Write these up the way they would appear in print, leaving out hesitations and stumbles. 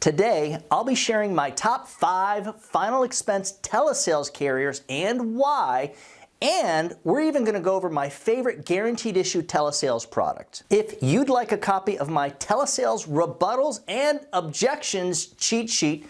Today, I'll be sharing my top 5 final expense telesales carriers and why, and we're even going to go over my favorite guaranteed issue telesales product. If you'd like a copy of my telesales rebuttals and objections cheat sheet,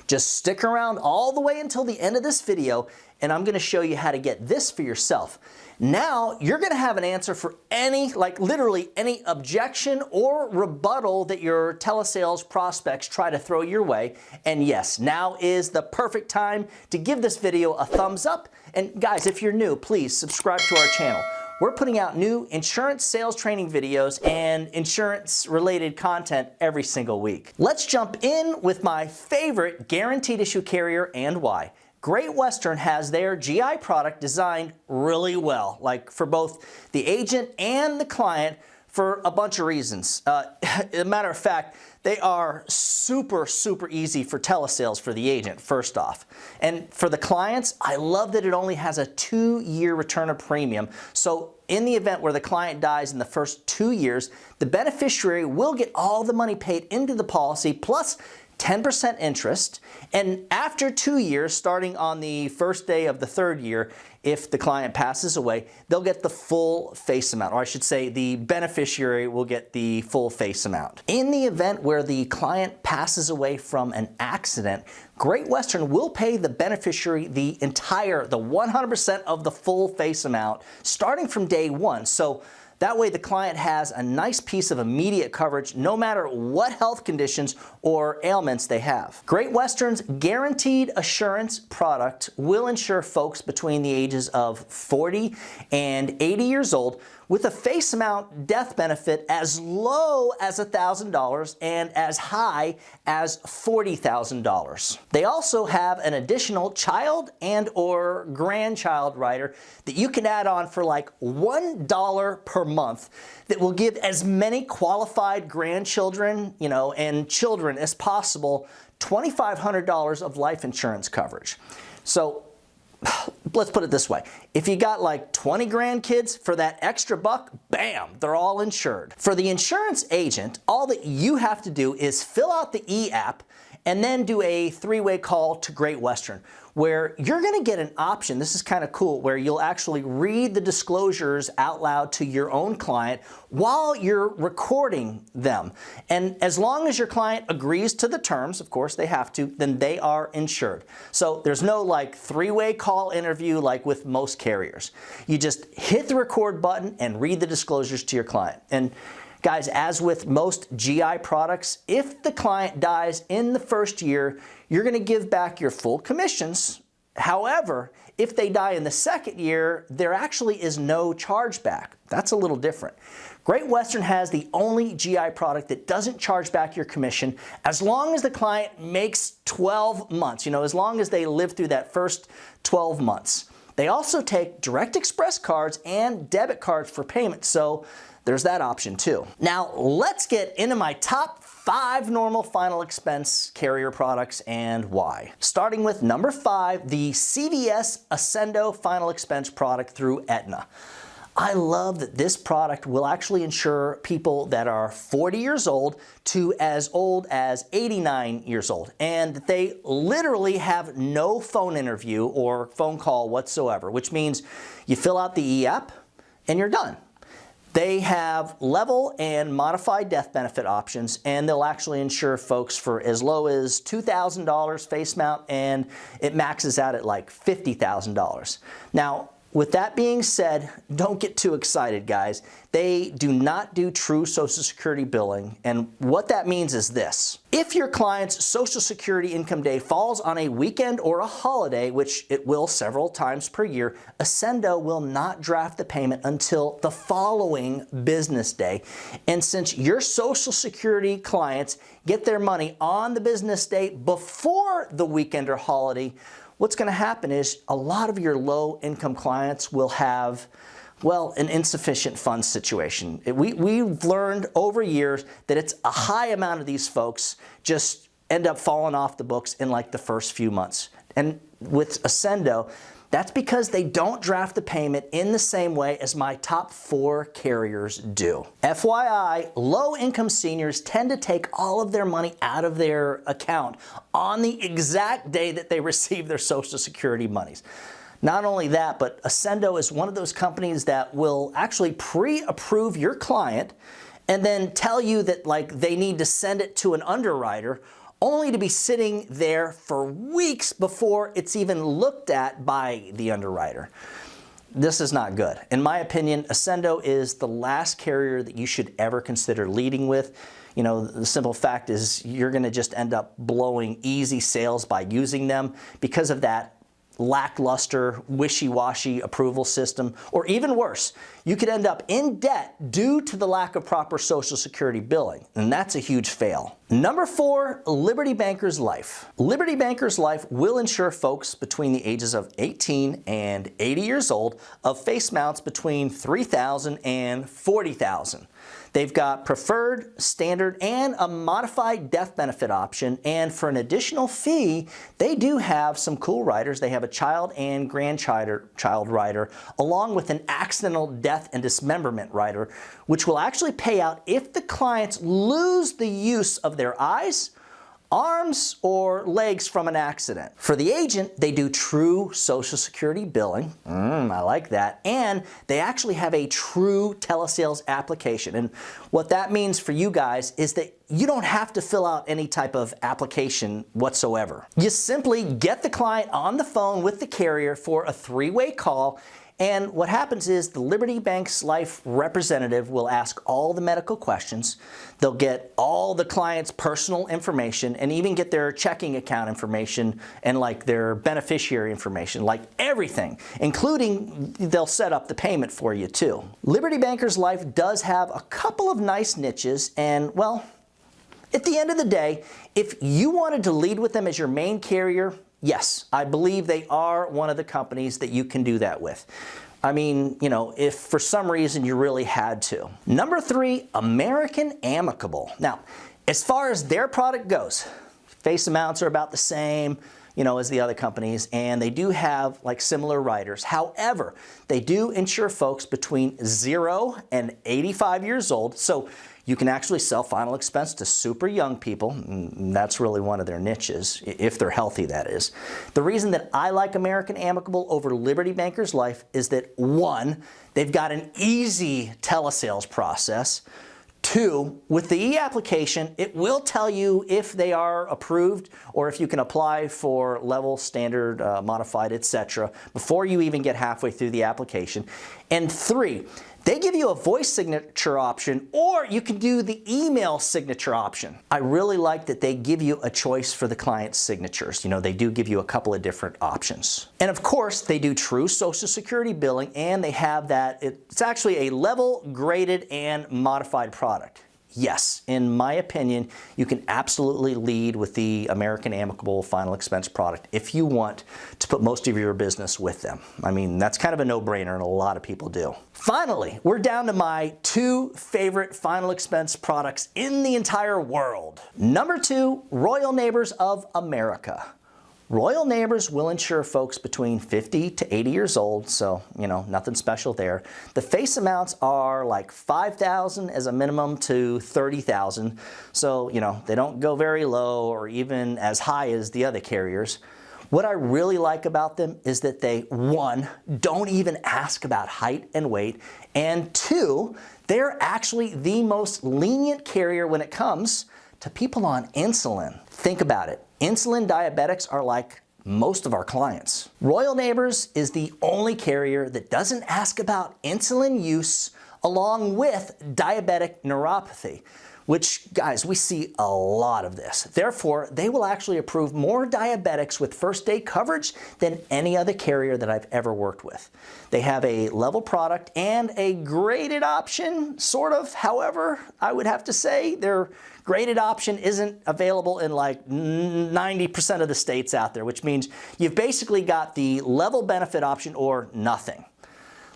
just stick around all the way until the end of this video and I'm going to show you how to get this for yourself. Now you're going to have an answer for any, literally any objection or rebuttal that your telesales prospects try to throw your way. And yes, now is the perfect time to give this video a thumbs up. And guys, if you're new, please subscribe to our channel. We're putting out new insurance sales training videos and insurance related content every single week. Let's jump in with my favorite guaranteed issue carrier and why. Great Western has their GI product designed really well, like for both the agent and the client for a bunch of reasons. As a matter of fact, they are super easy for telesales for the agent, first off. And for the clients, I love that it only has a 2-year return of premium. So in the event where the client dies in the first 2 years, the beneficiary will get all the money paid into the policy plus 10% interest, and after 2 years, starting on the first day of the 3rd year, if the client passes away, they'll get the full face amount, or I should say the beneficiary will get the full face amount. In the event where the client passes away from an accident, Great Western will pay the beneficiary the 100% of the full face amount starting from day 1. So that way the client has a nice piece of immediate coverage no matter what health conditions or ailments they have. Great Western's Guaranteed Assurance product will insure folks between the ages of 40 and 80 years old with a face amount death benefit as low as $1,000 and as high as $40,000. They also have an additional child and or grandchild rider that you can add on for like $1 per month that will give as many qualified grandchildren, and children as possible $2,500 of life insurance coverage. So let's put it this way. If you got like 20 grandkids for that extra buck, bam, they're all insured. For the insurance agent, all that you have to do is fill out the e-app and then do a 3-way call to Great Western, where you're going to get an option. This is kind of cool, where you'll actually read the disclosures out loud to your own client while you're recording them. And as long as your client agrees to the terms, of course they have to, then they are insured. So there's no 3-way call interview like with most carriers. You just hit the record button and read the disclosures to your client. And guys, as with most GI products, if the client dies in the first year, you're going to give back your full commissions. However, if they die in the 2nd year, there actually is no chargeback. That's a little different. Great Western has the only GI product that doesn't charge back your commission as long as the client makes 12 months, as long as they live through that first 12 months. They also take direct express cards and debit cards for payment, so there's that option too. Now let's get into my top 5 normal final expense carrier products and why. Starting with number 5, the CVS Ascendo final expense product through Aetna. I love that this product will actually insure people that are 40 years old to as old as 89 years old, and that they literally have no phone interview or phone call whatsoever, which means you fill out the e-app and you're done. They have level and modified death benefit options, and they'll actually insure folks for as low as $2,000 face amount, and it maxes out at like $50,000. Now, with that being said, don't get too excited, guys. They do not do true Social Security billing, and what that means is this. If your client's Social Security income day falls on a weekend or a holiday, which it will several times per year, Ascendo will not draft the payment until the following business day. And since your Social Security clients get their money on the business day before the weekend or holiday, what's going to happen is a lot of your low-income clients will have, well, an insufficient funds situation. We've learned over years that it's a high amount of these folks just end up falling off the books in like the first few months. And with Ascendo, That's because they don't draft the payment in the same way as my top 4 carriers do. FYI, low-income seniors tend to take all of their money out of their account on the exact day that they receive their Social Security monies. Not only that, but Ascendo is one of those companies that will actually pre-approve your client and then tell you that they need to send it to an underwriter, only to be sitting there for weeks before it's even looked at by the underwriter. This is not good. In my opinion, Ascendo is the last carrier that you should ever consider leading with. You know, the simple fact is you're going to just end up blowing easy sales by using them because of that lackluster, wishy-washy approval system, or even worse, you could end up in debt due to the lack of proper Social Security billing, and that's a huge fail. Number 4, Liberty Bankers Life. Liberty Bankers Life will insure folks between the ages of 18 and 80 years old of face mounts between $3,000 and $40,000. They've got preferred, standard, and a modified death benefit option, and for an additional fee, they do have some cool riders. They have a child and grandchild rider, along with an accidental death and dismemberment rider, which will actually pay out if the clients lose the use of their eyes, arms, or legs from an accident. For the agent, they do true Social Security billing. I like that. And they actually have a true telesales application. And what that means for you guys is that you don't have to fill out any type of application whatsoever. You simply get the client on the phone with the carrier for a 3-way call. And what happens is the Liberty Bankers Life representative will ask all the medical questions. They'll get all the client's personal information and even get their checking account information and their beneficiary information, everything, including they'll set up the payment for you too. Liberty Bankers Life does have a couple of nice niches, and well, at the end of the day, if you wanted to lead with them as your main carrier, yes, I believe they are one of the companies that you can do that with. I mean, you know, if for some reason you really had to. Number 3, American Amicable. Now, as far as their product goes, face amounts are about the same, you know, as the other companies, and they do have similar riders. However, they do insure folks between 0 and 85 years old, so you can actually sell final expense to super young people, and that's really one of their niches, if they're healthy, that is. The reason that I like American Amicable over Liberty Bankers Life is that 1, they've got an easy telesales process. 2, with the e-application, it will tell you if they are approved or if you can apply for level, standard, modified, etc. before you even get halfway through the application. And 3, they give you a voice signature option, or you can do the email signature option. I really like that they give you a choice for the client's signatures. You know, they do give you a couple of different options. And of course, they do true Social Security billing, and they have that, it's actually a level, graded, and modified product. Yes, in my opinion, you can absolutely lead with the American Amicable final expense product if you want to put most of your business with them. I mean, that's kind of a no-brainer, and a lot of people do. Finally, we're down to my 2 favorite final expense products in the entire world. Number 2, Royal Neighbors of America. Royal Neighbors will insure folks between 50 to 80 years old, so, you know, nothing special there. The face amounts are $5,000 as a minimum to $30,000, so, you know, they don't go very low or even as high as the other carriers. What I really like about them is that they, 1, don't even ask about height and weight, and 2, they're actually the most lenient carrier when it comes to people on insulin. Think about it. Insulin diabetics are like most of our clients. Royal Neighbors is the only carrier that doesn't ask about insulin use along with diabetic neuropathy, which, guys, we see a lot of this. Therefore, they will actually approve more diabetics with first day coverage than any other carrier that I've ever worked with. They have a level product and a graded option, sort of. However, I would have to say their graded option isn't available in 90% of the states out there, which means you've basically got the level benefit option or nothing.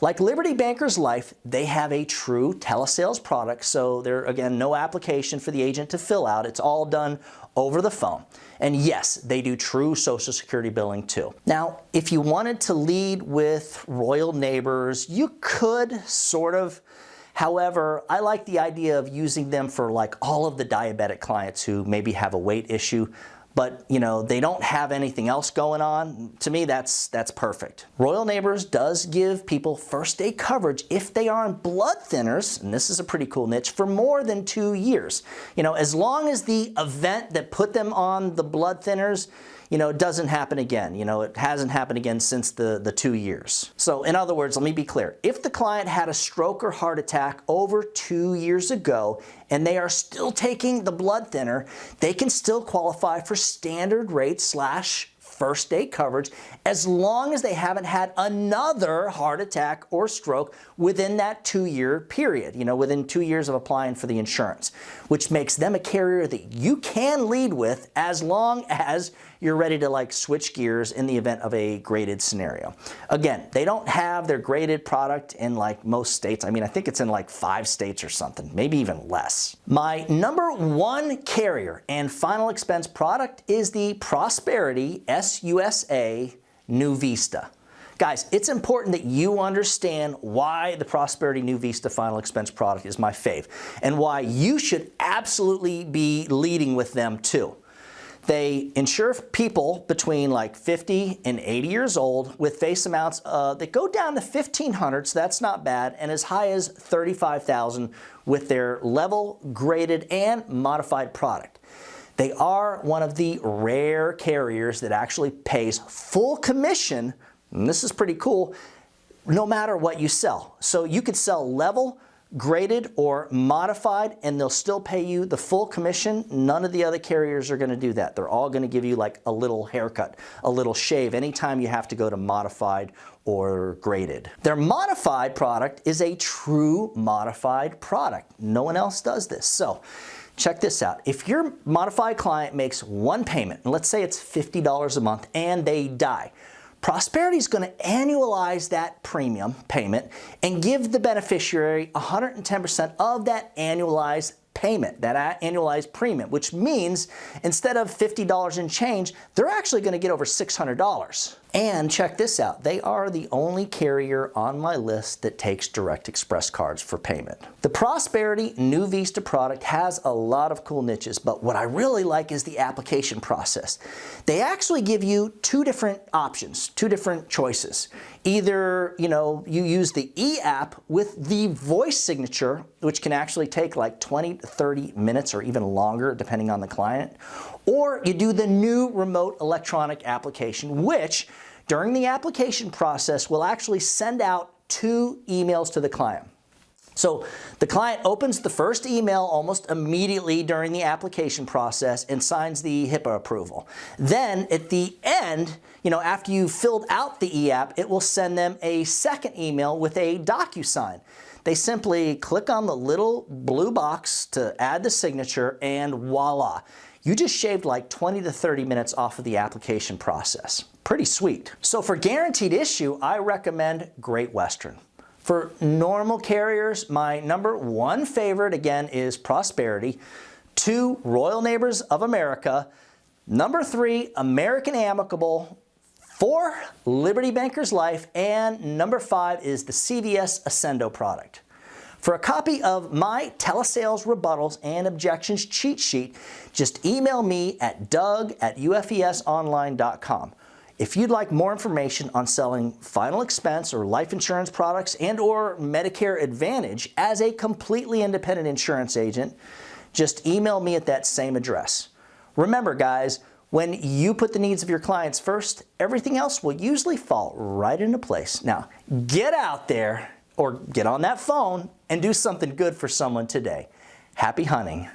Like Liberty Bankers Life, they have a true telesales product, so there, again, no application for the agent to fill out. It's all done over the phone. And yes, they do true Social Security billing too. Now, if you wanted to lead with Royal Neighbors, you could sort of. However, I like the idea of using them for like all of the diabetic clients who maybe have a weight issue, but they don't have anything else going on. To me, that's perfect. Royal Neighbors does give people first day coverage if they are on blood thinners, and this is a pretty cool niche, for more than 2 years. As long as the event that put them on the blood thinners it doesn't happen again. It hasn't happened again since the 2 years. So in other words, let me be clear. If the client had a stroke or heart attack over 2 years ago and they are still taking the blood thinner, they can still qualify for standard rate / first day coverage as long as they haven't had another heart attack or stroke within that 2-year period, within 2 years of applying for the insurance, which makes them a carrier that you can lead with as long as you're ready to like switch gears in the event of a graded scenario. Again, they don't have their graded product in like most states. I think it's in like 5 states or something, maybe even less. My number 1 carrier and final expense product is the Prosperity SUSA New Vista. Guys, it's important that you understand why the Prosperity New Vista final expense product is my fave and why you should absolutely be leading with them too. They insure people between like 50 and 80 years old with face amounts that go down to $1,500, so that's not bad, and as high as $35,000 with their level, graded, and modified product. They are one of the rare carriers that actually pays full commission, and this is pretty cool, no matter what you sell. So you could sell level, graded, or modified, and they'll still pay you the full commission. None of the other carriers are going to do that. They're all going to give you like a little haircut, a little shave anytime you have to go to modified or graded. Their modified product is a true modified product. No one else does this. So check this out. If your modified client makes one payment, and let's say it's $50 a month, and they die, Prosperity is going to annualize that premium payment and give the beneficiary 110% of that annualized payment, that annualized premium, which means instead of $50 and change, they're actually going to get over $600. And check this out, they are the only carrier on my list that takes direct express cards for payment. The Prosperity New Vista product has a lot of cool niches, but what I really like is the application process. They actually give you 2 different options, 2 different choices. Either, you use the e-app with the voice signature, which can actually take like 20 to 30 minutes or even longer depending on the client, or you do the new remote electronic application, which during the application process will actually send out 2 emails to the client. So the client opens the first email almost immediately during the application process and signs the HIPAA approval. Then at the end, after you filled out the e-app, it will send them a second email with a DocuSign. They simply click on the little blue box to add the signature, and voila. You just shaved like 20 to 30 minutes off of the application process. Pretty sweet. So for guaranteed issue, I recommend Great Western. For normal carriers, my number 1 favorite, again, is Prosperity. 2, Royal Neighbors of America. Number 3, American Amicable. 4, Liberty Bankers Life. And number 5 is the CVS Ascendo product. For a copy of my telesales rebuttals and objections cheat sheet, just email me at doug@ufesonline.com. If you'd like more information on selling final expense or life insurance products and or Medicare Advantage as a completely independent insurance agent, just email me at that same address. Remember guys, when you put the needs of your clients first, everything else will usually fall right into place. Now, get out there or get on that phone and do something good for someone today. Happy hunting.